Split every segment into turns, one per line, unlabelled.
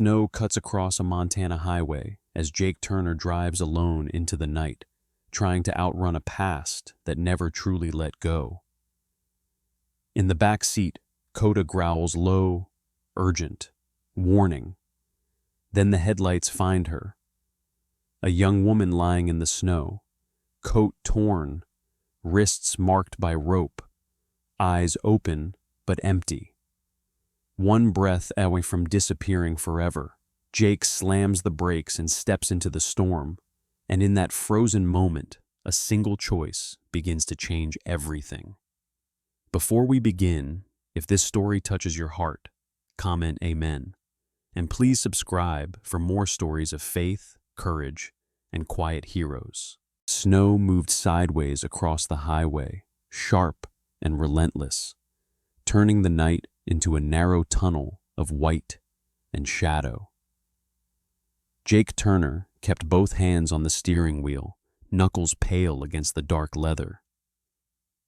Snow cuts across a Montana highway as Jake Turner drives alone into the night, trying to outrun a past that never truly let go. In the back seat, Coda growls low, urgent, warning. Then the headlights find her. A young woman lying in the snow, coat torn, wrists marked by rope, eyes open but empty. One breath away from disappearing forever, Jake slams the brakes and steps into the storm, and in that frozen moment, a single choice begins to change everything. Before we begin, if this story touches your heart, comment Amen, and please subscribe for more stories of faith, courage, and quiet heroes. Snow moved sideways across the highway, sharp and relentless, turning the night into a narrow tunnel of white and shadow. Jake Turner kept both hands on the steering wheel, knuckles pale against the dark leather.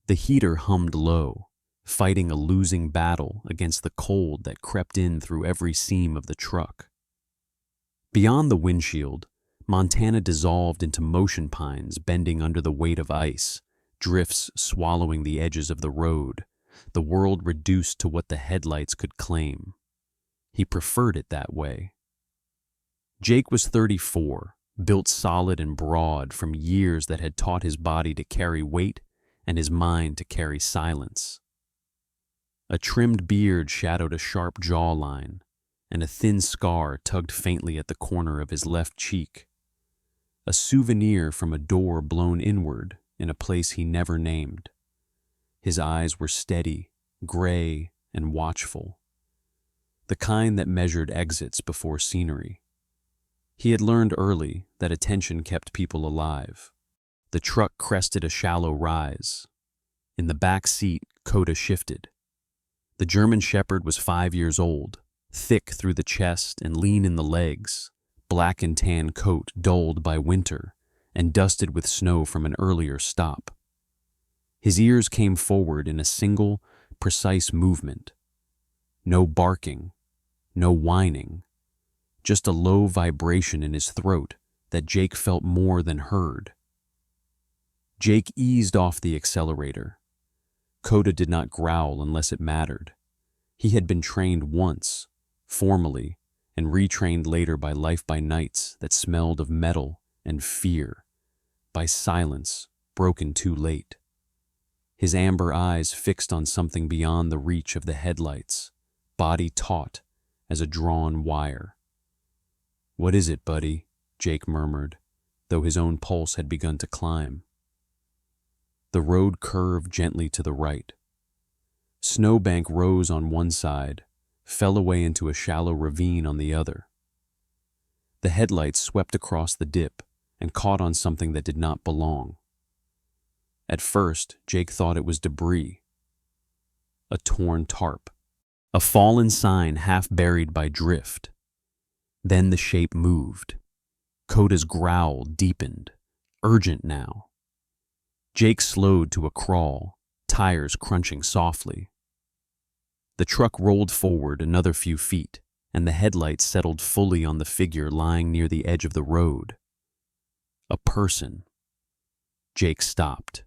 The heater hummed low, fighting a losing battle against the cold that crept in through every seam of the truck. Beyond the windshield, Montana dissolved into motion pines bending under the weight of ice, drifts swallowing the edges of the road, the world reduced to what the headlights could claim. He preferred it that way. Jake was 34, built solid and broad from years that had taught his body to carry weight and his mind to carry silence. A trimmed beard shadowed a sharp jawline, and a thin scar tugged faintly at the corner of his left cheek. A souvenir from a door blown inward in a place he never named. His eyes were steady, gray, and watchful, the kind that measured exits before scenery. He had learned early that attention kept people alive. The truck crested a shallow rise. In the back seat, Coda shifted. The German Shepherd was 5 years old, thick through the chest and lean in the legs, black and tan coat dulled by winter and dusted with snow from an earlier stop. His ears came forward in a single, precise movement. No barking, no whining, just a low vibration in his throat that Jake felt more than heard. Jake eased off the accelerator. Coda did not growl unless it mattered. He had been trained once, formally, and retrained later by life by nights that smelled of metal and fear, by silence broken too late. His amber eyes fixed on something beyond the reach of the headlights, body taut as a drawn wire. "What is it, buddy?" Jake murmured, though his own pulse had begun to climb. The road curved gently to the right. Snowbank rose on one side, fell away into a shallow ravine on the other. The headlights swept across the dip and caught on something that did not belong. At first, Jake thought it was debris. A torn tarp. A fallen sign half buried by drift. Then the shape moved. Coda's growl deepened, urgent now. Jake slowed to a crawl, tires crunching softly. The truck rolled forward another few feet, and the headlights settled fully on the figure lying near the edge of the road. A person. Jake stopped.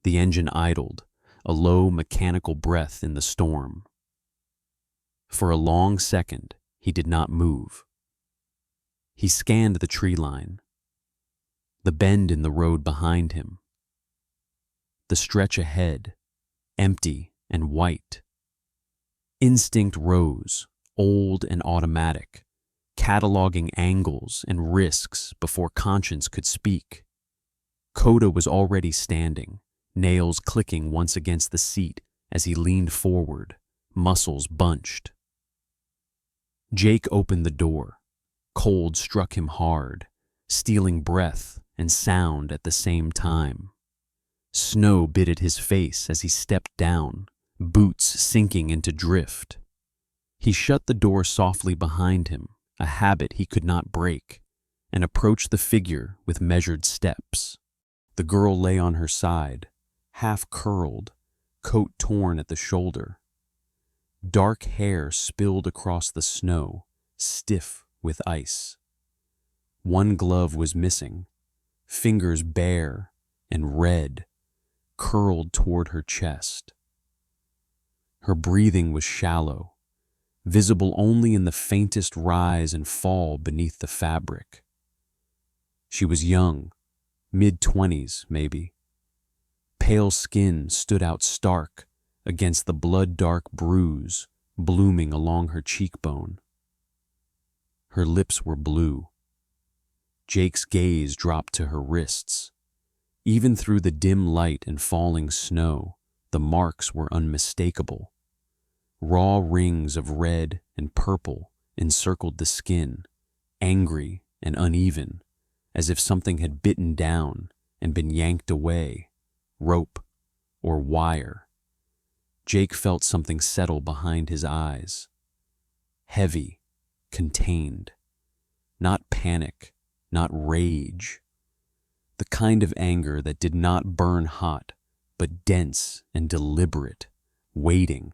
The engine idled, a low mechanical breath in the storm. For a long second, he did not move. He scanned the tree line, the bend in the road behind him, the stretch ahead, empty and white. Instinct rose, old and automatic, cataloging angles and risks before conscience could speak. Coda was already standing, nails clicking once against the seat as he leaned forward, muscles bunched. Jake opened the door. Cold struck him hard, stealing breath and sound at the same time. Snow bit at his face as he stepped down, boots sinking into drift. He shut the door softly behind him, a habit he could not break, and approached the figure with measured steps. The girl lay on her side, half curled, coat torn at the shoulder. Dark hair spilled across the snow, stiff with ice. One glove was missing, fingers bare and red, curled toward her chest. Her breathing was shallow, visible only in the faintest rise and fall beneath the fabric. She was young, mid-20s maybe. Pale skin stood out stark against the blood-dark bruise blooming along her cheekbone. Her lips were blue. Jake's gaze dropped to her wrists. Even through the dim light and falling snow, the marks were unmistakable. Raw rings of red and purple encircled the skin, angry and uneven, as if something had bitten down and been yanked away, rope or wire. Jake felt something settle behind his eyes. Heavy, contained. Not panic, not rage. The kind of anger that did not burn hot, but dense and deliberate, waiting.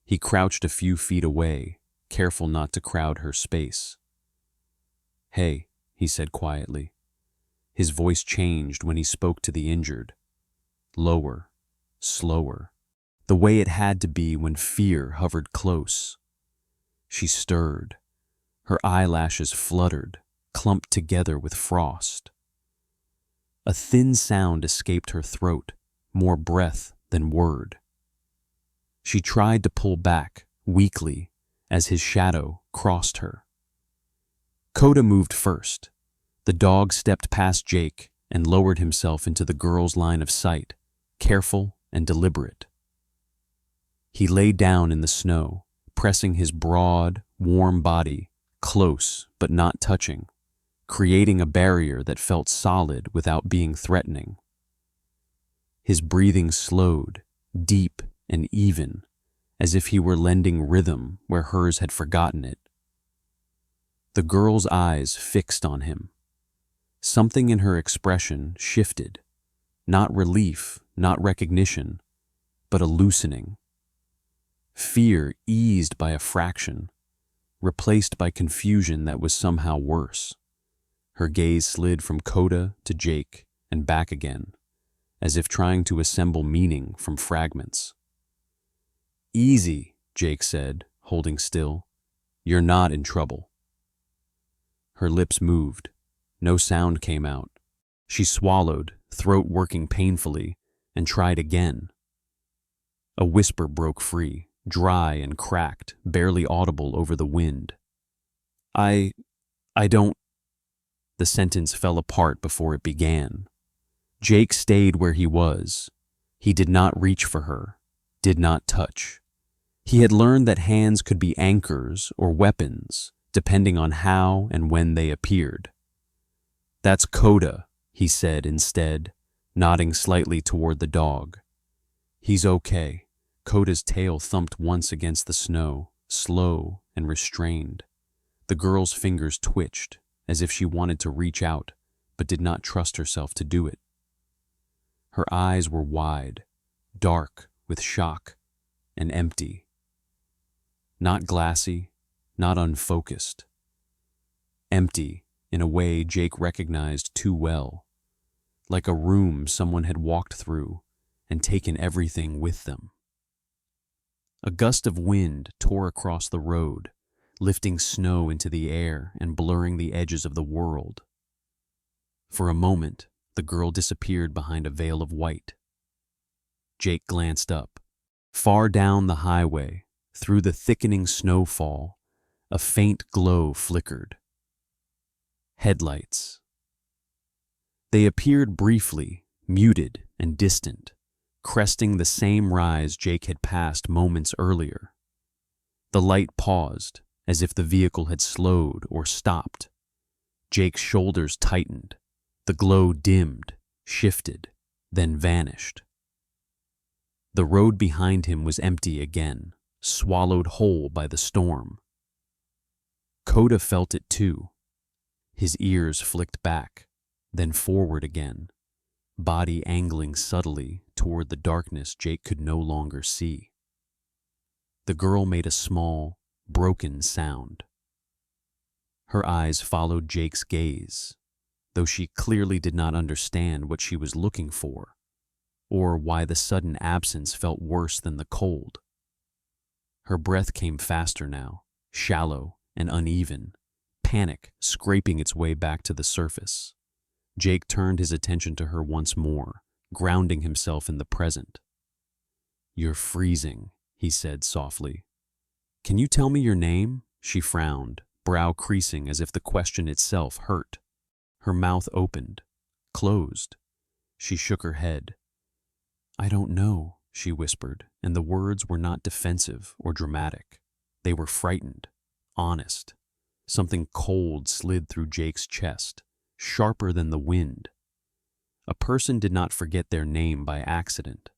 He crouched a few feet away, careful not to crowd her space. "Hey," he said quietly. His voice changed when he spoke to the injured. Lower, slower, the way it had to be when fear hovered close. She stirred. Her eyelashes fluttered, clumped together with frost. A thin sound escaped her throat, more breath than word. She tried to pull back, weakly, as his shadow crossed her. Coda moved first. The dog stepped past Jake and lowered himself into the girl's line of sight, careful and deliberate. He lay down in the snow, pressing his broad, warm body close but not touching, creating a barrier that felt solid without being threatening. His breathing slowed, deep and even, as if he were lending rhythm where hers had forgotten it. The girl's eyes fixed on him. Something in her expression shifted, not relief, not recognition, but a loosening. Fear eased by a fraction, replaced by confusion that was somehow worse. Her gaze slid from Coda to Jake and back again, as if trying to assemble meaning from fragments. "Easy," Jake said, holding still. "You're not in trouble." Her lips moved. No sound came out. She swallowed, throat working painfully, and tried again. A whisper broke free, dry and cracked, barely audible over the wind. I don't..." The sentence fell apart before it began. Jake stayed where he was. He did not reach for her, did not touch. He had learned that hands could be anchors or weapons, depending on how and when they appeared. "That's Coda," he said instead, nodding slightly toward the dog. "He's okay." Coda's tail thumped once against the snow, slow and restrained. The girl's fingers twitched, as if she wanted to reach out, but did not trust herself to do it. Her eyes were wide, dark with shock, and empty. Not glassy, not unfocused. Empty in a way Jake recognized too well, like a room someone had walked through and taken everything with them. A gust of wind tore across the road, lifting snow into the air and blurring the edges of the world. For a moment, the girl disappeared behind a veil of white. Jake glanced up. Far down the highway, through the thickening snowfall, a faint glow flickered. Headlights. They appeared briefly, muted and distant, cresting the same rise Jake had passed moments earlier. The light paused, as if the vehicle had slowed or stopped. Jake's shoulders tightened. The glow dimmed, shifted, then vanished. The road behind him was empty again, swallowed whole by the storm. Coda felt it too. His ears flicked back, then forward again, body angling subtly toward the darkness Jake could no longer see. The girl made a small, broken sound. Her eyes followed Jake's gaze, though she clearly did not understand what she was looking for, or why the sudden absence felt worse than the cold. Her breath came faster now, shallow and uneven, panic scraping its way back to the surface. Jake turned his attention to her once more, grounding himself in the present. "You're freezing," he said softly. "Can you tell me your name?" She frowned, brow creasing as if the question itself hurt. Her mouth opened, closed. She shook her head. "I don't know," she whispered, and the words were not defensive or dramatic. They were frightened, honest. Something cold slid through Jake's chest, sharper than the wind. A person did not forget their name by accident.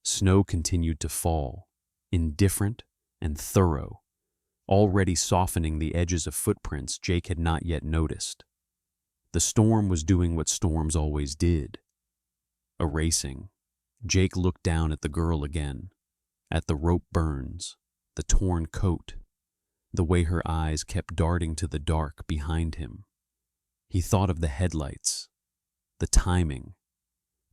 Snow continued to fall, indifferent and thorough, already softening the edges of footprints Jake had not yet noticed. The storm was doing what storms always did, erasing. Jake looked down at the girl again, at the rope burns, the torn coat, the way her eyes kept darting to the dark behind him. He thought of the headlights, the timing,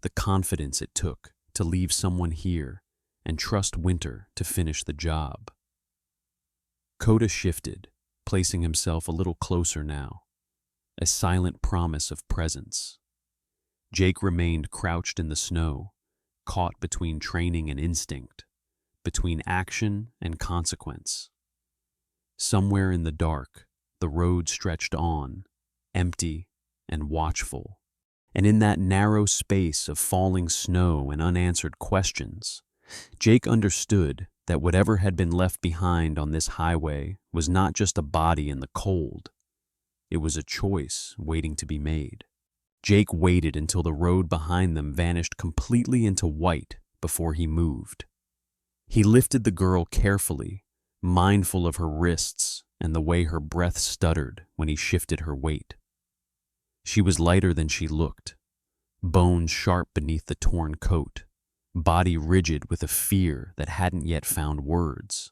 the confidence it took to leave someone here and trust Winter to finish the job. Coda shifted, placing himself a little closer now, a silent promise of presence. Jake remained crouched in the snow, caught between training and instinct, between action and consequence. Somewhere in the dark, the road stretched on, empty and watchful, and in that narrow space of falling snow and unanswered questions, Jake understood that whatever had been left behind on this highway was not just a body in the cold. It was a choice waiting to be made. Jake waited until the road behind them vanished completely into white before he moved. He lifted the girl carefully, mindful of her wrists and the way her breath stuttered when he shifted her weight. She was lighter than she looked, bones sharp beneath the torn coat, body rigid with a fear that hadn't yet found words.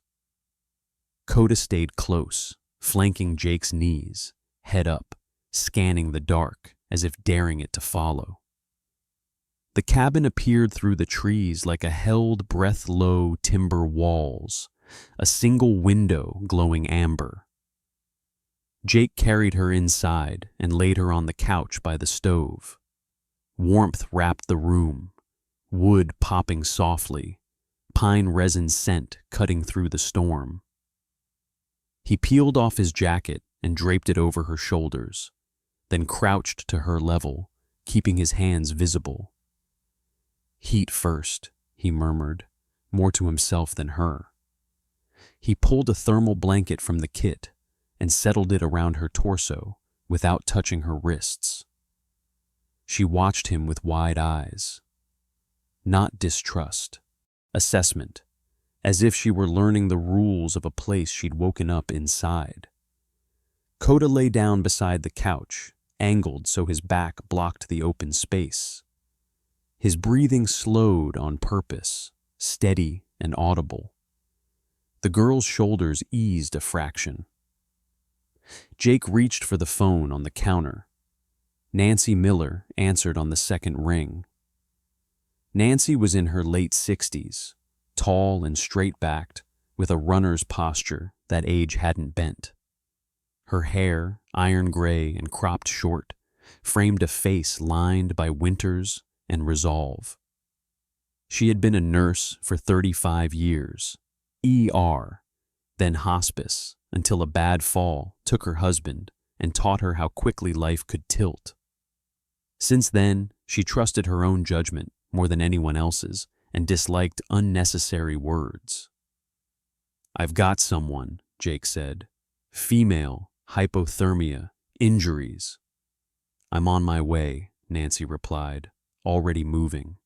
Coda stayed close, flanking Jake's knees, head up, scanning the dark as if daring it to follow. The cabin appeared through the trees like a held breath-low timber walls, a single window glowing amber. Jake carried her inside and laid her on the couch by the stove. Warmth wrapped the room, wood popping softly, pine resin scent cutting through the storm. He peeled off his jacket and draped it over her shoulders, then crouched to her level, keeping his hands visible. "Heat first," he murmured, more to himself than her. He pulled a thermal blanket from the kit and settled it around her torso without touching her wrists. She watched him with wide eyes. Not distrust, assessment, as if she were learning the rules of a place she'd woken up inside. Coda lay down beside the couch, angled so his back blocked the open space. His breathing slowed on purpose, steady and audible. The girl's shoulders eased a fraction. Jake reached for the phone on the counter. Nancy Miller answered on the second ring. Nancy was in her late 60s, tall and straight-backed, with a runner's posture that age hadn't bent. Her hair, iron gray and cropped short, framed a face lined by winters and resolve. She had been a nurse for 35 years, ER, then hospice, until a bad fall took her husband and taught her how quickly life could tilt. Since then, she trusted her own judgment more than anyone else's and disliked unnecessary words. "I've got someone," Jake said. "Female, hypothermia, injuries." "I'm on my way," Nancy replied, already moving.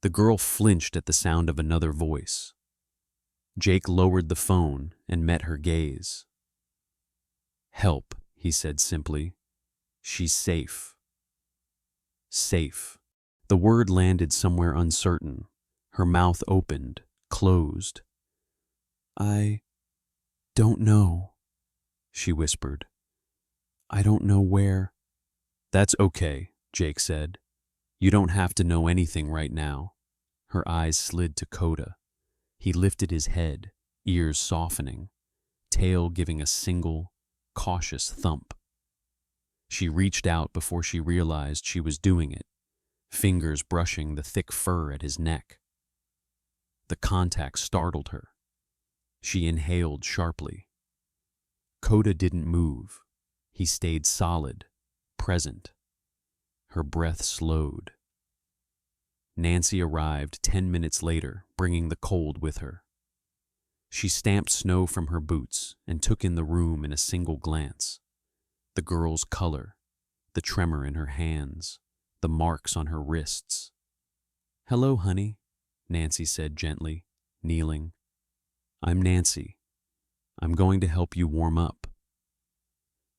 The girl flinched at the sound of another voice. Jake lowered the phone and met her gaze. "Help," he said simply. "She's safe." Safe. The word landed somewhere uncertain. Her mouth opened, closed. "I don't know," she whispered. I don't know where. That's okay, Jake said. You don't have to know anything right now. Her eyes slid to Coda. He lifted his head, ears softening, tail giving a single, cautious thump. She reached out before she realized she was doing it, fingers brushing the thick fur at his neck. The contact startled her. She inhaled sharply. Coda didn't move. He stayed solid, present. Her breath slowed. Nancy arrived 10 minutes later, bringing the cold with her. She stamped snow from her boots and took in the room in a single glance. The girl's color, the tremor in her hands, the marks on her wrists. Hello, honey, Nancy said gently, kneeling. I'm Nancy. I'm going to help you warm up.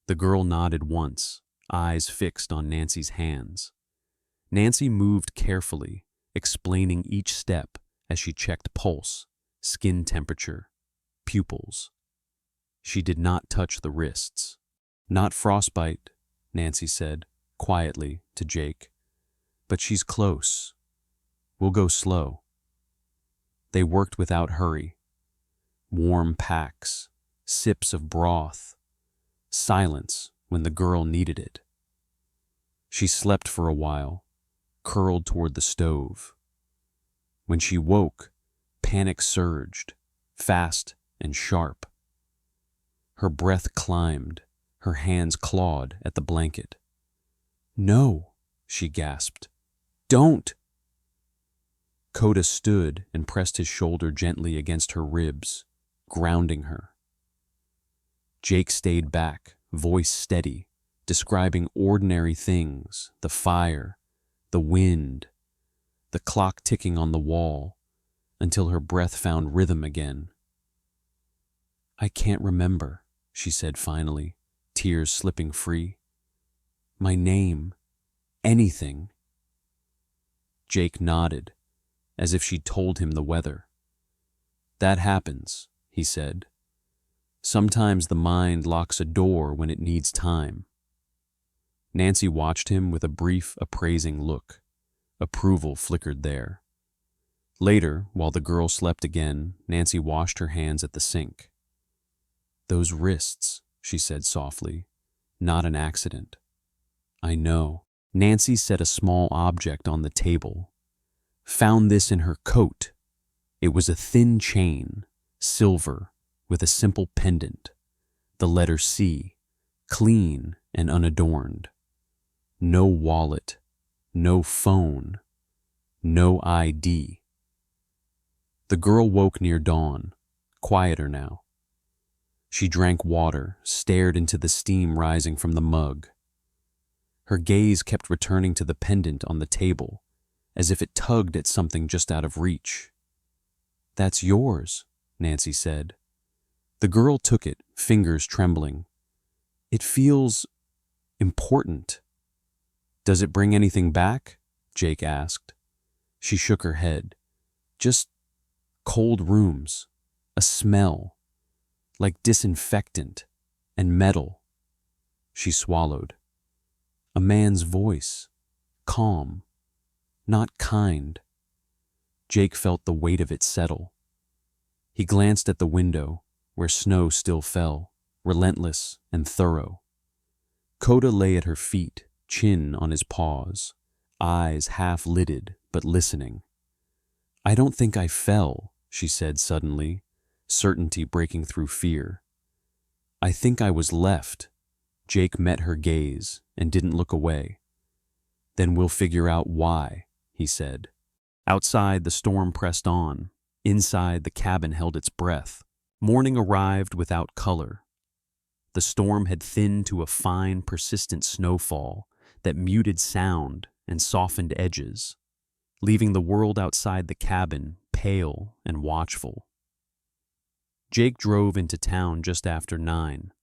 The girl nodded once, eyes fixed on Nancy's hands. Nancy moved carefully, explaining each step as she checked pulse, skin temperature, pupils. She did not touch the wrists. Not frostbite, Nancy said, quietly to Jake. But she's close. We'll go slow. They worked without hurry. Warm packs, sips of broth, silence when the girl needed it. She slept for a while, curled toward the stove. When she woke, panic surged, fast and sharp. Her breath climbed, her hands clawed at the blanket. No, she gasped. Don't! Coda stood and pressed his shoulder gently against her ribs, grounding her. Jake stayed back, voice steady, describing ordinary things, the fire, the wind, the clock ticking on the wall, until her breath found rhythm again. I can't remember, she said finally, tears slipping free. My name, anything. Jake nodded, as if she'd told him the weather. That happens, he said. Sometimes the mind locks a door when it needs time. Nancy watched him with a brief, appraising look. Approval flickered there. Later, while the girl slept again, Nancy washed her hands at the sink. Those wrists, she said softly, not an accident. I know. Nancy set a small object on the table. Found this in her coat. It was a thin chain, silver, with a simple pendant. The letter C, clean and unadorned. No wallet, no phone, no ID. The girl woke near dawn, quieter now. She drank water, stared into the steam rising from the mug. Her gaze kept returning to the pendant on the table, as if it tugged at something just out of reach. That's yours, Nancy said. The girl took it, fingers trembling. It feels important. Does it bring anything back? Jake asked. She shook her head. Just cold rooms, a smell, like disinfectant and metal. She swallowed. A man's voice, calm, not kind. Jake felt the weight of it settle. He glanced at the window, where snow still fell, relentless and thorough. Coda lay at her feet, chin on his paws, eyes half-lidded but listening. I don't think I fell, she said suddenly, certainty breaking through fear. I think I was left. Jake met her gaze and didn't look away. Then we'll figure out why, he said. Outside, the storm pressed on. Inside, the cabin held its breath. Morning arrived without color. The storm had thinned to a fine, persistent snowfall that muted sound and softened edges, leaving the world outside the cabin pale and watchful. Jake drove into town just after 9.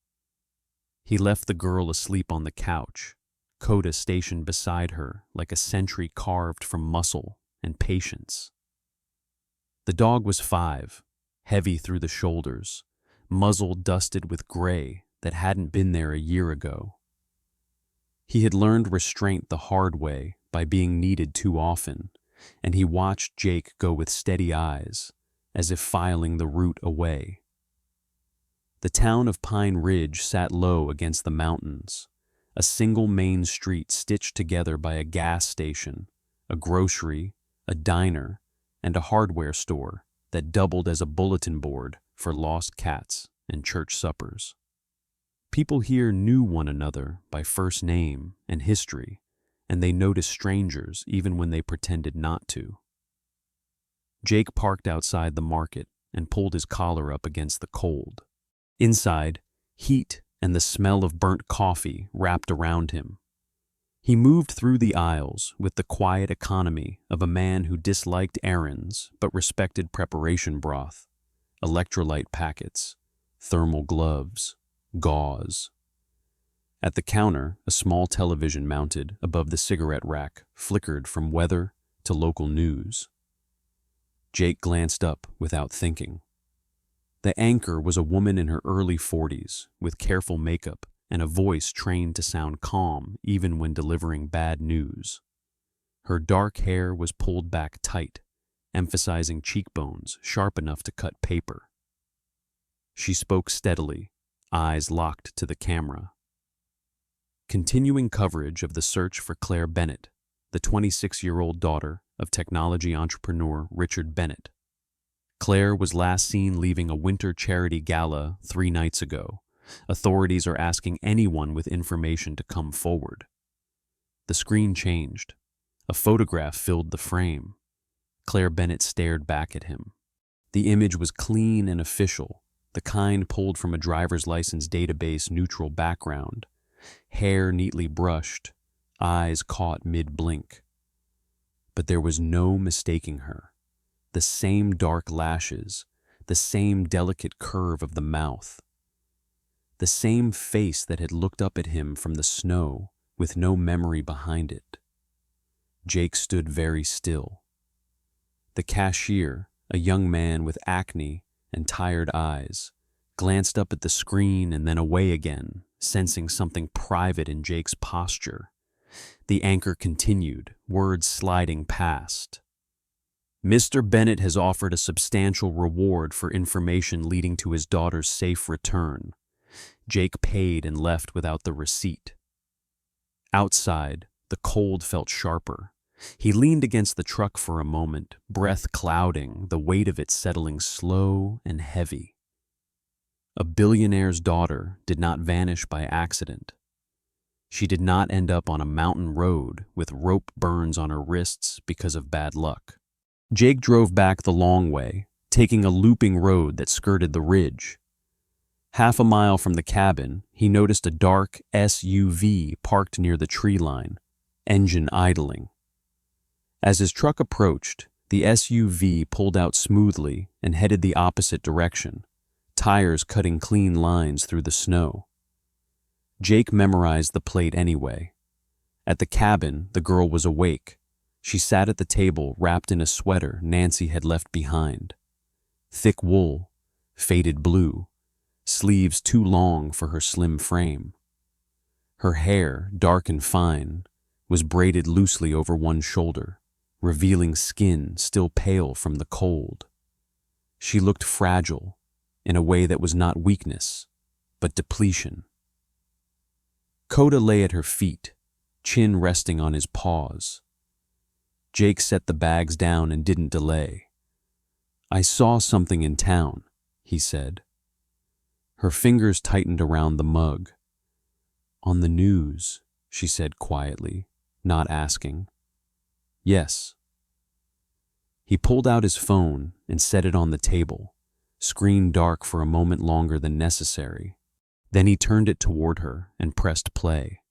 He left the girl asleep on the couch, Coda stationed beside her like a sentry carved from muscle and patience. The dog was 5, heavy through the shoulders, muzzle dusted with gray that hadn't been there a year ago. He had learned restraint the hard way by being needed too often, and he watched Jake go with steady eyes, as if filing the route away. The town of Pine Ridge sat low against the mountains, a single main street stitched together by a gas station, a grocery, a diner, and a hardware store that doubled as a bulletin board for lost cats and church suppers. People here knew one another by first name and history, and they noticed strangers even when they pretended not to. Jake parked outside the market and pulled his collar up against the cold. Inside, heat and the smell of burnt coffee wrapped around him. He moved through the aisles with the quiet economy of a man who disliked errands but respected preparation broth, electrolyte packets, thermal gloves, gauze. At the counter, a small television mounted above the cigarette rack flickered from weather to local news. Jake glanced up without thinking. The anchor was a woman in her early 40s with careful makeup and a voice trained to sound calm even when delivering bad news. Her dark hair was pulled back tight, emphasizing cheekbones sharp enough to cut paper. She spoke steadily, eyes locked to the camera. Continuing coverage of the search for Claire Bennett, the 26-year-old daughter of technology entrepreneur Richard Bennett. Claire was last seen leaving a winter charity gala 3 nights ago. Authorities are asking anyone with information to come forward. The screen changed. A photograph filled the frame. Claire Bennett stared back at him. The image was clean and official, the kind pulled from a driver's license database neutral background. Hair neatly brushed, eyes caught mid-blink. But there was no mistaking her. The same dark lashes, the same delicate curve of the mouth, the same face that had looked up at him from the snow with no memory behind it. Jake stood very still. The cashier, a young man with acne and tired eyes, glanced up at the screen and then away again, sensing something private in Jake's posture. The anchor continued, words sliding past. Mr. Bennett has offered a substantial reward for information leading to his daughter's safe return. Jake paid and left without the receipt. Outside, the cold felt sharper. He leaned against the truck for a moment, breath clouding, the weight of it settling slow and heavy. A billionaire's daughter did not vanish by accident. She did not end up on a mountain road with rope burns on her wrists because of bad luck. Jake drove back the long way, taking a looping road that skirted the ridge. Half a mile from the cabin, he noticed a dark SUV parked near the tree line, engine idling. As his truck approached, the SUV pulled out smoothly and headed the opposite direction, tires cutting clean lines through the snow. Jake memorized the plate anyway. At the cabin, the girl was awake. She sat at the table wrapped in a sweater Nancy had left behind. Thick wool, faded blue, sleeves too long for her slim frame. Her hair, dark and fine, was braided loosely over one shoulder, revealing skin still pale from the cold. She looked fragile, in a way that was not weakness, but depletion. Coda lay at her feet, chin resting on his paws. Jake set the bags down and didn't delay. "I saw something in town," he said. Her fingers tightened around the mug. "On the news," she said quietly, not asking. "Yes." He pulled out his phone and set it on the table, screen dark for a moment longer than necessary. Then he turned it toward her and pressed play.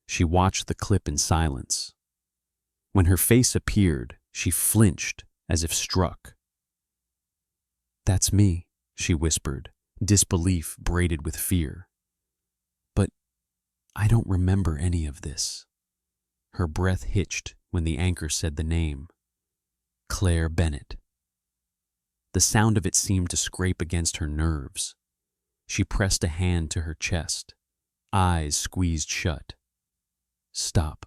She watched the clip in silence. When her face appeared, she flinched as if struck. "That's me," she whispered, disbelief braided with fear. "But I don't remember any of this." Her breath hitched when the anchor said the name. Claire Bennett. The sound of it seemed to scrape against her nerves. She pressed a hand to her chest, eyes squeezed shut. "Stop,"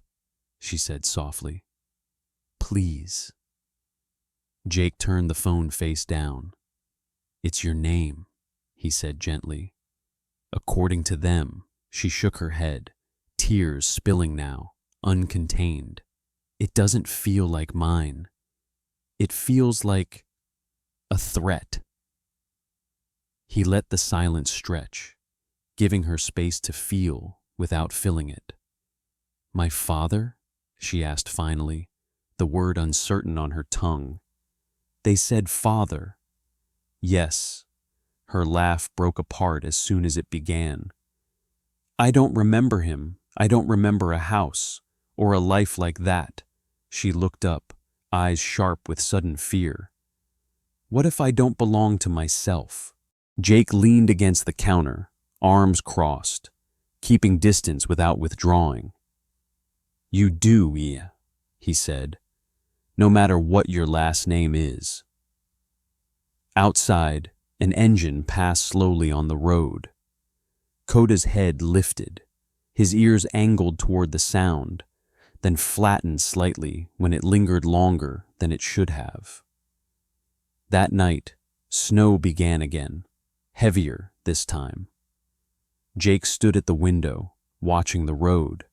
she said softly. "Please." Jake turned the phone face down. "It's your name," he said gently. According to them, she shook her head, tears spilling now, uncontained. "It doesn't feel like mine. It feels like a threat." He let the silence stretch, giving her space to feel without filling it. "My father?" she asked finally, the word uncertain on her tongue. "They said father." "Yes." Her laugh broke apart as soon as it began. "I don't remember him. I don't remember a house or a life like that." She looked up, eyes sharp with sudden fear. "What if I don't belong to myself?" Jake leaned against the counter, arms crossed, keeping distance without withdrawing. "You do, Ia," he said, "no matter what your last name is." Outside, an engine passed slowly on the road. Koda's head lifted, his ears angled toward the sound, then flattened slightly when it lingered longer than it should have. That night, snow began again, heavier this time. Jake stood at the window, watching the road.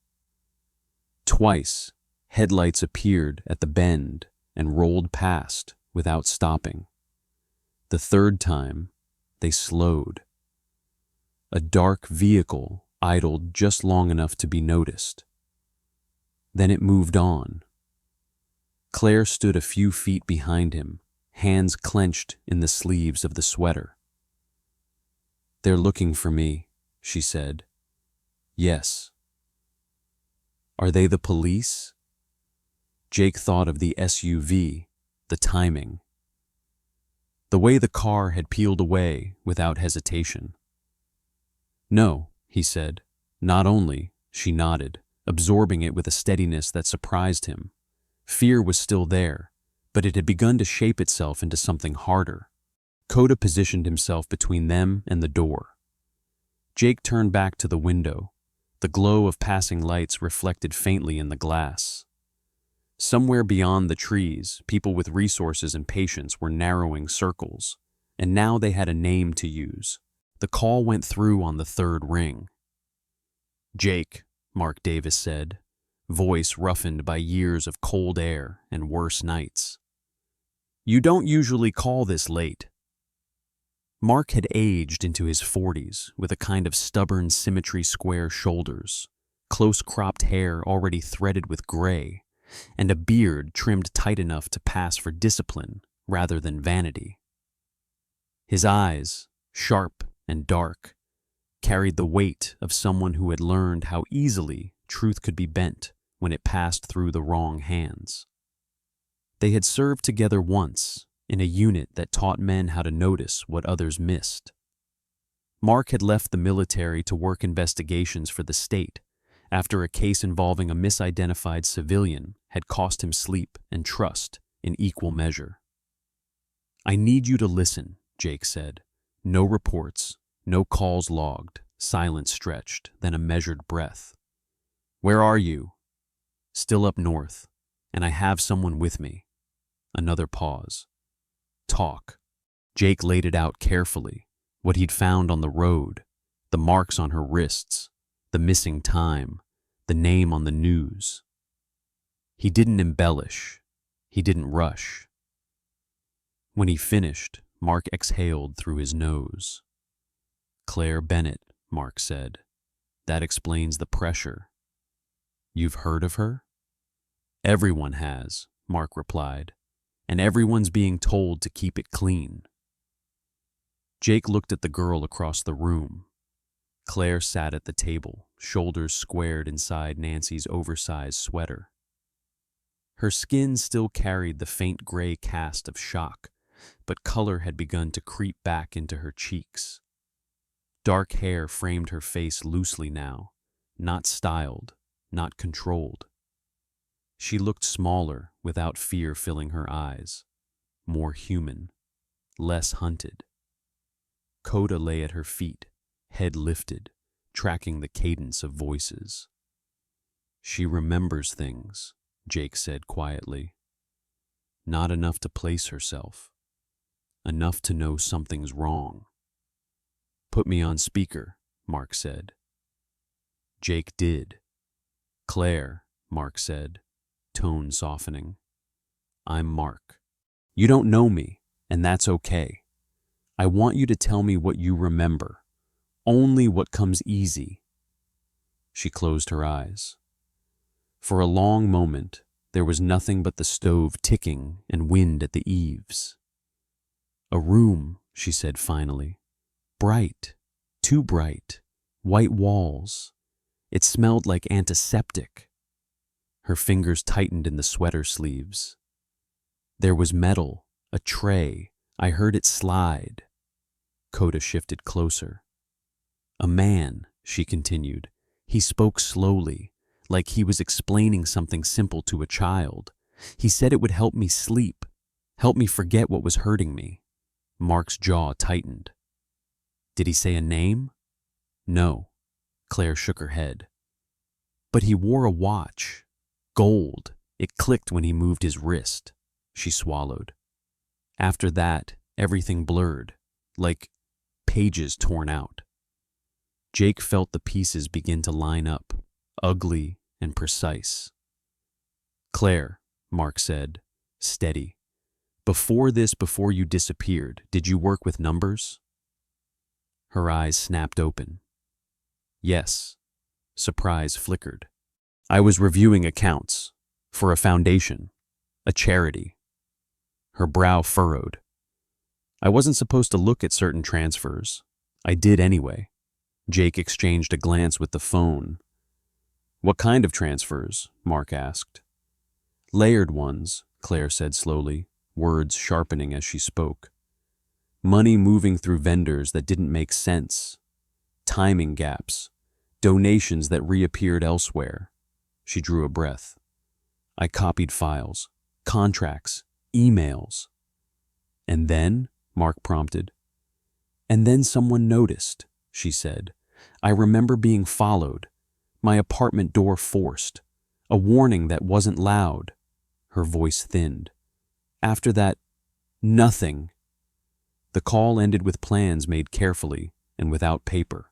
Twice, headlights appeared at the bend and rolled past without stopping. The third time, they slowed. A dark vehicle idled just long enough to be noticed. Then it moved on. Claire stood a few feet behind him, hands clenched in the sleeves of the sweater. "They're looking for me," she said. "Yes." "Are they the police?" Jake thought of the SUV, the timing. The way the car had peeled away without hesitation. "No," he said. "Not only," she nodded, absorbing it with a steadiness that surprised him. Fear was still there, but it had begun to shape itself into something harder. Koda positioned himself between them and the door. Jake turned back to the window, the glow of passing lights reflected faintly in the glass. Somewhere beyond the trees, people with resources and patience were narrowing circles, and now they had a name to use. The call went through on the third ring. "Jake," Mark Davis said, voice roughened by years of cold air and worse nights. "You don't usually call this late." Mark had aged into his 40s with a kind of stubborn symmetry, square shoulders, close-cropped hair already threaded with gray, and a beard trimmed tight enough to pass for discipline rather than vanity. His eyes, sharp and dark, carried the weight of someone who had learned how easily truth could be bent when it passed through the wrong hands. They had served together once in a unit that taught men how to notice what others missed. Mark had left the military to work investigations for the state after a case involving a misidentified civilian had cost him sleep and trust in equal measure. "I need you to listen," Jake said. "No reports, no calls logged, silence stretched, then a measured breath. Where are you?" "Still up north, and I have someone with me." Another pause. "Talk." Jake laid it out carefully, what he'd found on the road, the marks on her wrists, the missing time, the name on the news. He didn't embellish. He didn't rush. When he finished, Mark exhaled through his nose. "Claire Bennett," Mark said. "That explains the pressure." "You've heard of her?" "Everyone has," Mark replied, "and everyone's being told to keep it clean." Jake looked at the girl across the room. Claire sat at the table, shoulders squared inside Nancy's oversized sweater. Her skin still carried the faint gray cast of shock, but color had begun to creep back into her cheeks. Dark hair framed her face loosely now, not styled, not controlled. She looked smaller without fear filling her eyes, more human, less hunted. Koda lay at her feet, head lifted, tracking the cadence of voices. She remembers things, Jake said quietly. Not enough to place herself. Enough to know something's wrong. Put me on speaker, Mark said. Jake did. Claire, Mark said, tone softening. I'm Mark. You don't know me, and that's okay. I want you to tell me what you remember. Only what comes easy. She closed her eyes. For a long moment, there was nothing but the stove ticking and wind at the eaves. A room, she said finally. Bright, too bright, white walls. It smelled like antiseptic. Her fingers tightened in the sweater sleeves. There was metal, a tray. I heard it slide. Coda shifted closer. A man, she continued. He spoke slowly, like he was explaining something simple to a child. He said it would help me sleep, help me forget what was hurting me. Mark's jaw tightened. Did he say a name? No. Claire shook her head. But he wore a watch. Gold. It clicked when he moved his wrist. She swallowed. After that, everything blurred, like pages torn out. Jake felt the pieces begin to line up, ugly and precise. Claire, Mark said, steady. Before you disappeared, did you work with numbers? Her eyes snapped open. Yes. Surprise flickered. I was reviewing accounts for a foundation, a charity. Her brow furrowed. I wasn't supposed to look at certain transfers. I did anyway. Jake exchanged a glance with the phone. What kind of transfers? Mark asked. Layered ones, Claire said slowly, words sharpening as she spoke. Money moving through vendors that didn't make sense. Timing gaps. Donations that reappeared elsewhere. She drew a breath. I copied files, contracts, emails. And then, Mark prompted. And then someone noticed, she said. I remember being followed, my apartment door forced, a warning that wasn't loud. Her voice thinned. After that, nothing. The call ended with plans made carefully and without paper.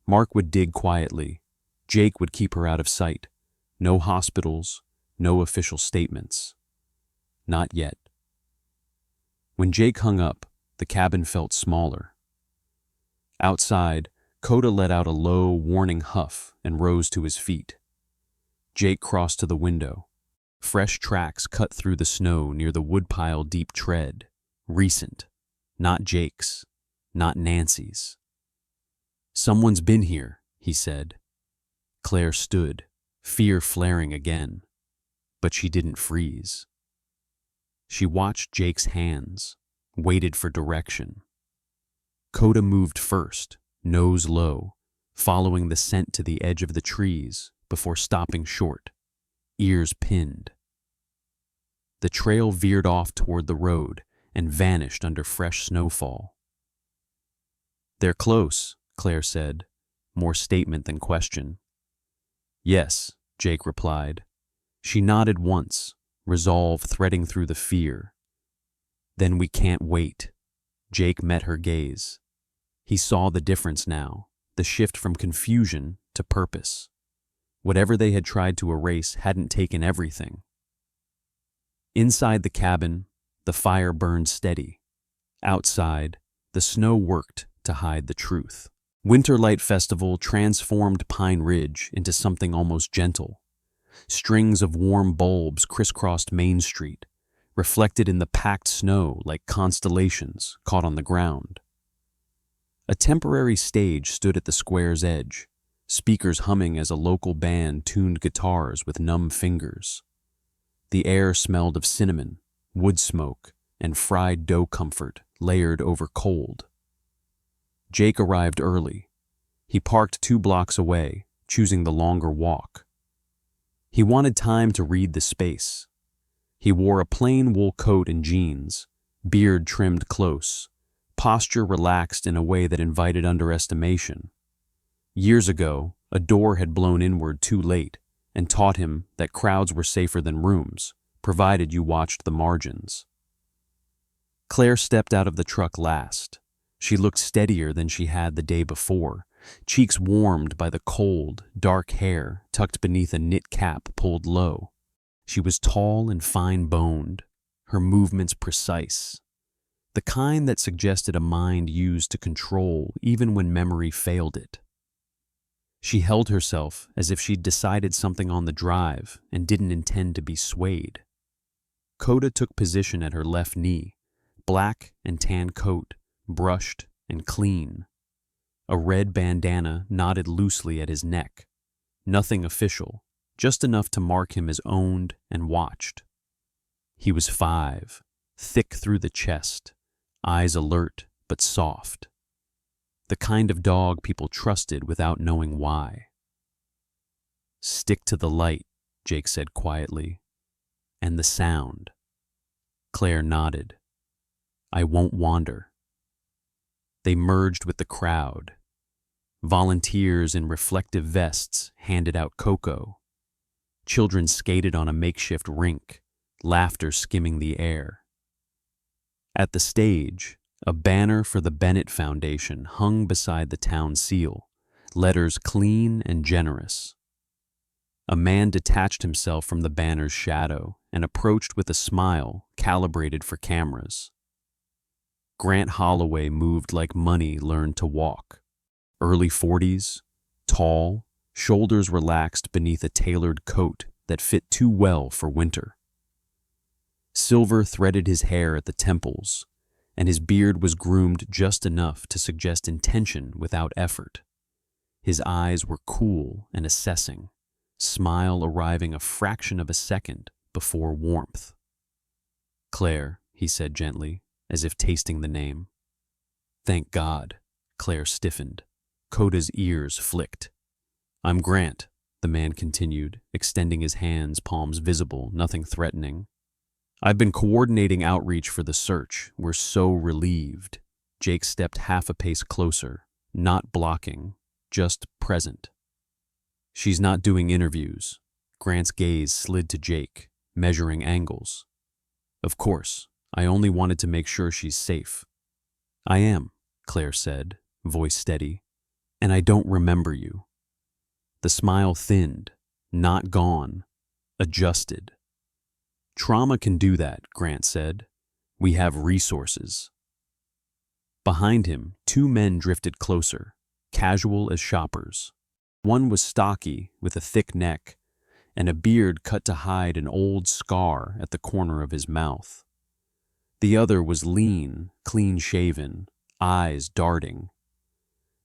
Mark would dig quietly. Jake would keep her out of sight. No hospitals, no official statements. Not yet. When Jake hung up, the cabin felt smaller. Outside, Coda let out a low, warning huff and rose to his feet. Jake crossed to the window. Fresh tracks cut through the snow near the woodpile deep tread. Recent. Not Jake's. Not Nancy's. Someone's been here, he said. Claire stood, fear flaring again. But she didn't freeze. She watched Jake's hands, waited for direction. Coda moved first, nose low, following the scent to the edge of the trees before stopping short, ears pinned. The trail veered off toward the road and vanished under fresh snowfall. They're close, Claire said, more statement than question. Yes, Jake replied. She nodded once, resolve threading through the fear. Then we can't wait. Jake met her gaze. He saw the difference now, the shift from confusion to purpose. Whatever they had tried to erase hadn't taken everything. Inside the cabin, the fire burned steady. Outside, the snow worked to hide the truth. Winterlight Festival transformed Pine Ridge into something almost gentle. Strings of warm bulbs crisscrossed Main Street, reflected in the packed snow like constellations caught on the ground. A temporary stage stood at the square's edge, speakers humming as a local band tuned guitars with numb fingers. The air smelled of cinnamon, wood smoke, and fried dough comfort layered over cold. Jake arrived early. He parked 2 blocks away, choosing the longer walk. He wanted time to read the space. He wore a plain wool coat and jeans, beard trimmed close, posture relaxed in a way that invited underestimation. Years ago, a door had blown inward too late and taught him that crowds were safer than rooms, provided you watched the margins. Claire stepped out of the truck last. She looked steadier than she had the day before, cheeks warmed by the cold, dark hair tucked beneath a knit cap pulled low. She was tall and fine-boned, her movements precise, the kind that suggested a mind used to control even when memory failed it. She held herself as if she'd decided something on the drive and didn't intend to be swayed. Coda took position at her left knee, black and tan coat, brushed and clean. A red bandana knotted loosely at his neck. Nothing official, just enough to mark him as owned and watched. He was 5, thick through the chest, eyes alert but soft. The kind of dog people trusted without knowing why. "Stick to the light," Jake said quietly. "And the sound." Claire nodded. "I won't wander." They merged with the crowd. Volunteers in reflective vests handed out cocoa. Children skated on a makeshift rink, laughter skimming the air. At the stage, a banner for the Bennett Foundation hung beside the town seal, letters clean and generous. A man detached himself from the banner's shadow and approached with a smile calibrated for cameras. Grant Holloway moved like money learned to walk. Early 40s, tall, shoulders relaxed beneath a tailored coat that fit too well for winter. Silver threaded his hair at the temples, and his beard was groomed just enough to suggest intention without effort. His eyes were cool and assessing, smile arriving a fraction of a second before warmth. "Claire," he said gently, as if tasting the name. "Thank God." Claire stiffened. Coda's ears flicked. "I'm Grant," the man continued, extending his hands, palms visible, nothing threatening. "I've been coordinating outreach for the search. We're so relieved." Jake stepped half a pace closer, not blocking, just present. "She's not doing interviews." Grant's gaze slid to Jake, measuring angles. "Of course, I only wanted to make sure she's safe." "I am," Claire said, voice steady. "And I don't remember you." The smile thinned, not gone, adjusted. "Trauma can do that," Grant said. "We have resources." Behind him, 2 men drifted closer, casual as shoppers. One was stocky, with a thick neck, and a beard cut to hide an old scar at the corner of his mouth. The other was lean, clean-shaven, eyes darting.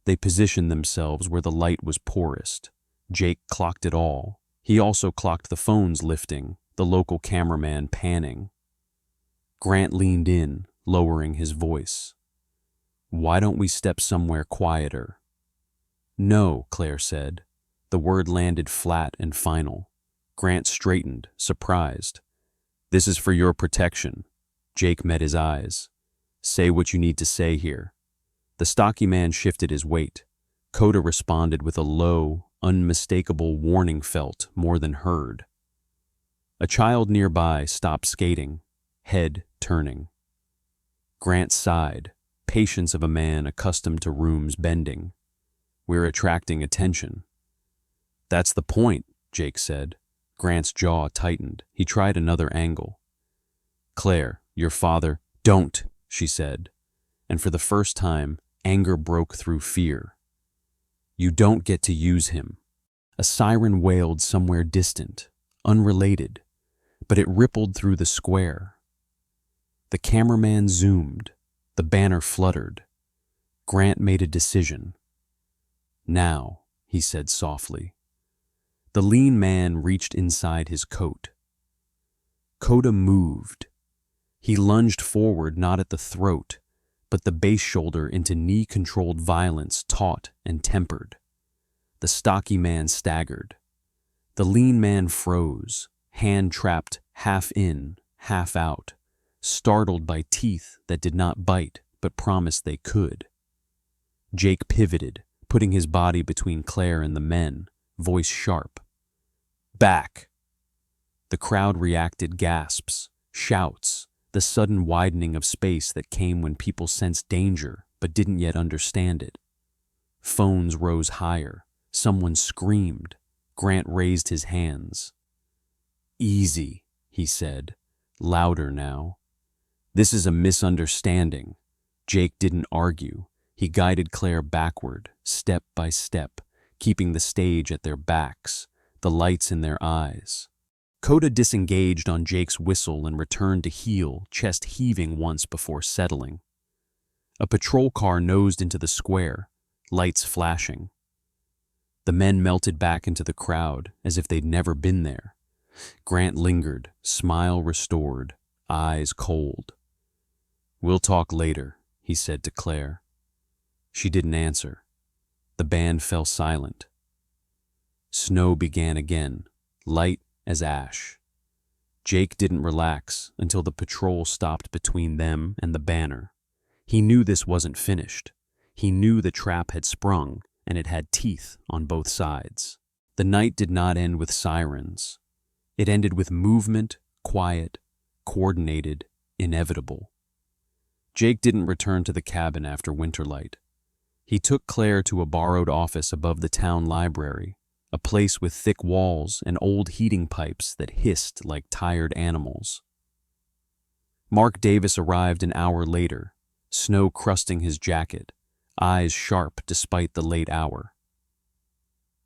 They positioned themselves where the light was poorest. Jake clocked it all. He also clocked the phones lifting, the local cameraman panning. Grant leaned in, lowering his voice. "Why don't we step somewhere quieter?" "No," Claire said. The word landed flat and final. Grant straightened, surprised. "This is for your protection." Jake met his eyes. "Say what you need to say here." The stocky man shifted his weight. Coda responded with a low, unmistakable warning felt more than heard. A child nearby stopped skating, head turning. Grant sighed, patience of a man accustomed to rooms bending. "We're attracting attention." "That's the point," Jake said. Grant's jaw tightened. He tried another angle. "Claire, your father—" "Don't," she said. And for the first time, anger broke through fear. "You don't get to use him." A siren wailed somewhere distant, unrelated, but it rippled through the square. The cameraman zoomed. The banner fluttered. Grant made a decision. "Now," he said softly. The lean man reached inside his coat. Coda moved. He lunged forward, not at the throat, but the base shoulder into knee-controlled violence, taut and tempered. The stocky man staggered. The lean man froze, hand trapped half in, half out, startled by teeth that did not bite but promised they could. Jake pivoted, putting his body between Claire and the men, voice sharp. Back! The crowd reacted gasps, shouts, the sudden widening of space that came when people sensed danger but didn't yet understand it. Phones rose higher. Someone screamed. Grant raised his hands. Easy, he said, louder now. This is a misunderstanding. Jake didn't argue. He guided Claire backward, step by step, keeping the stage at their backs, the lights in their eyes. Coda disengaged on Jake's whistle and returned to heel, chest heaving once before settling. A patrol car nosed into the square, lights flashing. The men melted back into the crowd as if they'd never been there. Grant lingered, smile restored, eyes cold. We'll talk later, he said to Claire. She didn't answer. The band fell silent. Snow began again, light as ash. Jake didn't relax until the patrol stopped between them and the banner. He knew this wasn't finished. He knew the trap had sprung, and it had teeth on both sides. The night did not end with sirens. It ended with movement, quiet, coordinated, inevitable. Jake didn't return to the cabin after Winterlight. He took Claire to a borrowed office above the town library, a place with thick walls and old heating pipes that hissed like tired animals. Mark Davis arrived an hour later, snow crusting his jacket, eyes sharp despite the late hour.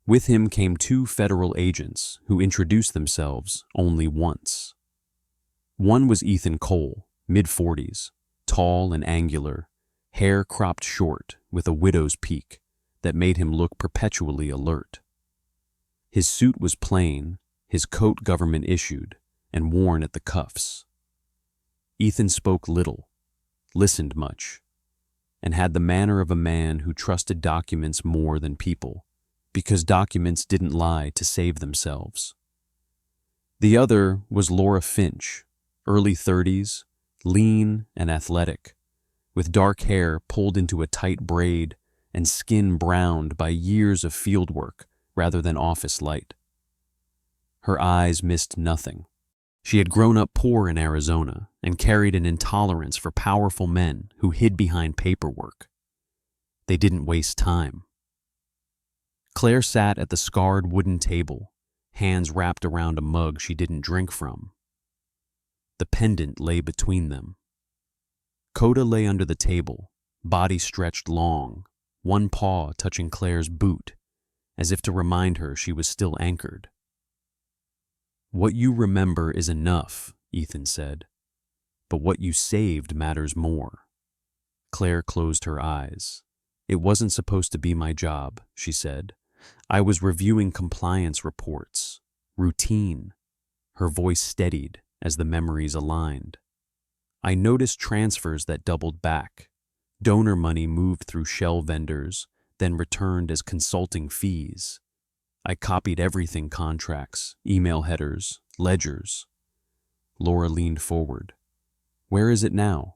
With him came 2 federal agents who introduced themselves only once. One was Ethan Cole, mid-40s, tall and angular, hair cropped short with a widow's peak that made him look perpetually alert. His suit was plain, his coat government issued, and worn at the cuffs. Ethan spoke little, listened much, and had the manner of a man who trusted documents more than people, because documents didn't lie to save themselves. The other was Laura Finch, early 30s, lean and athletic, with dark hair pulled into a tight braid and skin browned by years of field work rather than office light. Her eyes missed nothing. She had grown up poor in Arizona and carried an intolerance for powerful men who hid behind paperwork. They didn't waste time. Claire sat at the scarred wooden table, hands wrapped around a mug she didn't drink from. The pendant lay between them. Coda lay under the table, body stretched long, one paw touching Claire's boot, as if to remind her she was still anchored. What you remember is enough, Ethan said, but what you saved matters more. Claire closed her eyes. It wasn't supposed to be my job, she said. I was reviewing compliance reports, routine. Her voice steadied as the memories aligned. I noticed transfers that doubled back. Donor money moved through shell vendors, then returned as consulting fees. I copied everything: contracts, email headers, ledgers. Laura leaned forward. Where is it now?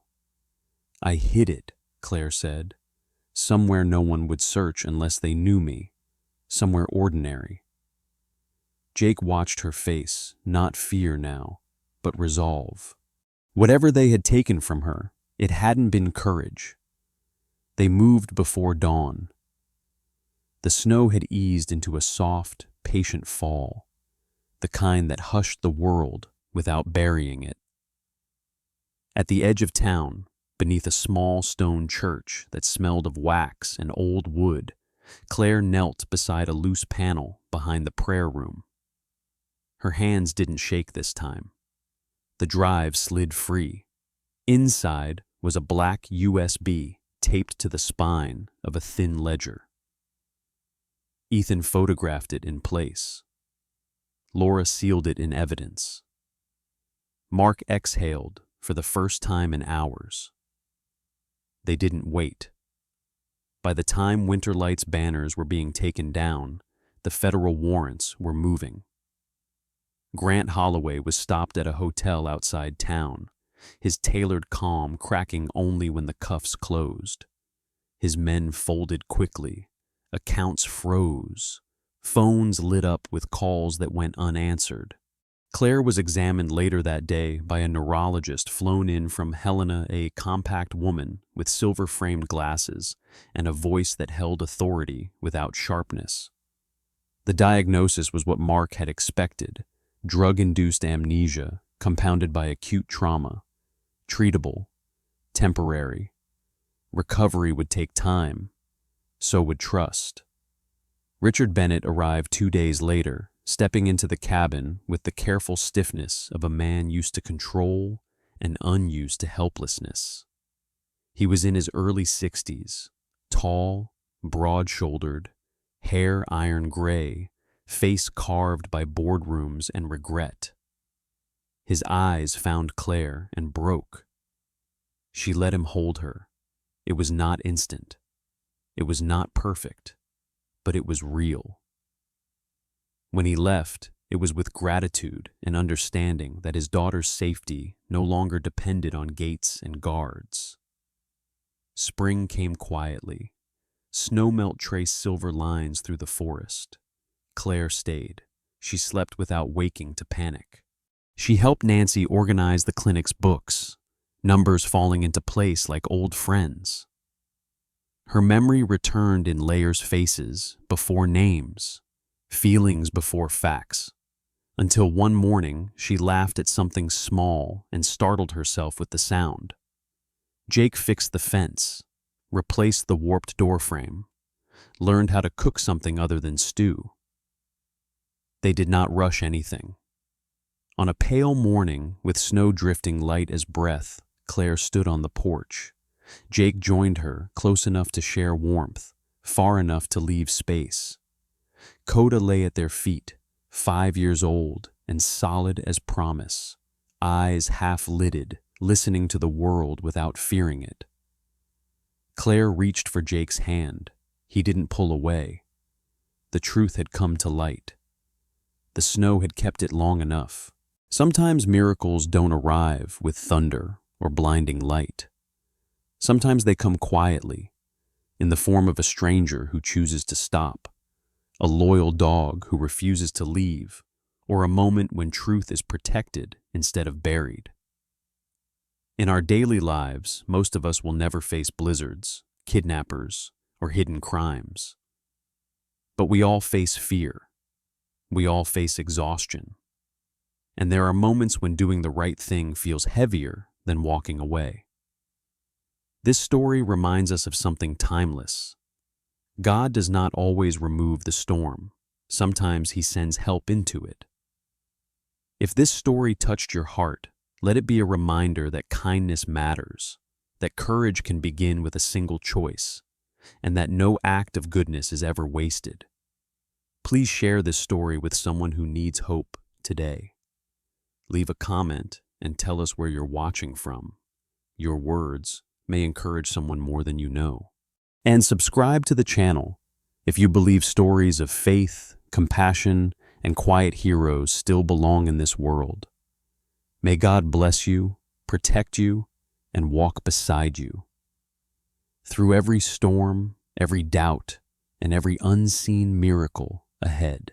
I hid it, Claire said. Somewhere no one would search unless they knew me. Somewhere ordinary. Jake watched her face, not fear now, but resolve. Whatever they had taken from her, it hadn't been courage. They moved before dawn. The snow had eased into a soft, patient fall, the kind that hushed the world without burying it. At the edge of town, beneath a small stone church that smelled of wax and old wood, Claire knelt beside a loose panel behind the prayer room. Her hands didn't shake this time. The drive slid free. Inside was a black USB taped to the spine of a thin ledger. Ethan photographed it in place. Laura sealed it in evidence. Mark exhaled for the first time in hours. They didn't wait. By the time Winterlight's banners were being taken down, the federal warrants were moving. Grant Holloway was stopped at a hotel outside town, his tailored calm cracking only when the cuffs closed. His men folded quickly, accounts froze, phones lit up with calls that went unanswered. Claire was examined later that day by a neurologist flown in from Helena, a compact woman with silver-framed glasses and a voice that held authority without sharpness. The diagnosis was what Mark had expected: drug-induced amnesia compounded by acute trauma. Treatable, temporary. Recovery would take time. So would trust. Richard Bennett arrived 2 days later, stepping into the cabin with the careful stiffness of a man used to control and unused to helplessness. He was in his early 60s, tall, broad-shouldered, hair iron gray, face carved by boardrooms and regret. His eyes found Claire and broke. She let him hold her. It was not instant. It was not perfect, but it was real. When he left, it was with gratitude and understanding that his daughter's safety no longer depended on gates and guards. Spring came quietly. Snowmelt traced silver lines through the forest. Claire stayed. She slept without waking to panic. She helped Nancy organize the clinic's books, numbers falling into place like old friends. Her memory returned in layers, faces before names, feelings before facts, until one morning she laughed at something small and startled herself with the sound. Jake fixed the fence, replaced the warped doorframe, learned how to cook something other than stew. They did not rush anything. On a pale morning, with snow drifting light as breath, Claire stood on the porch. Jake joined her, close enough to share warmth, far enough to leave space. Coda lay at their feet, 5 years old and solid as promise, eyes half-lidded, listening to the world without fearing it. Claire reached for Jake's hand. He didn't pull away. The truth had come to light. The snow had kept it long enough. Sometimes miracles don't arrive with thunder or blinding light. Sometimes they come quietly, in the form of a stranger who chooses to stop, a loyal dog who refuses to leave, or a moment when truth is protected instead of buried. In our daily lives, most of us will never face blizzards, kidnappers, or hidden crimes. But we all face fear. We all face exhaustion. And there are moments when doing the right thing feels heavier than walking away. This story reminds us of something timeless. God does not always remove the storm. Sometimes He sends help into it. If this story touched your heart, let it be a reminder that kindness matters, that courage can begin with a single choice, and that no act of goodness is ever wasted. Please share this story with someone who needs hope today. Leave a comment and tell us where you're watching from. Your words may encourage someone more than you know. And subscribe to the channel if you believe stories of faith, compassion, and quiet heroes still belong in this world. May God bless you, protect you, and walk beside you. Through every storm, every doubt, and every unseen miracle ahead.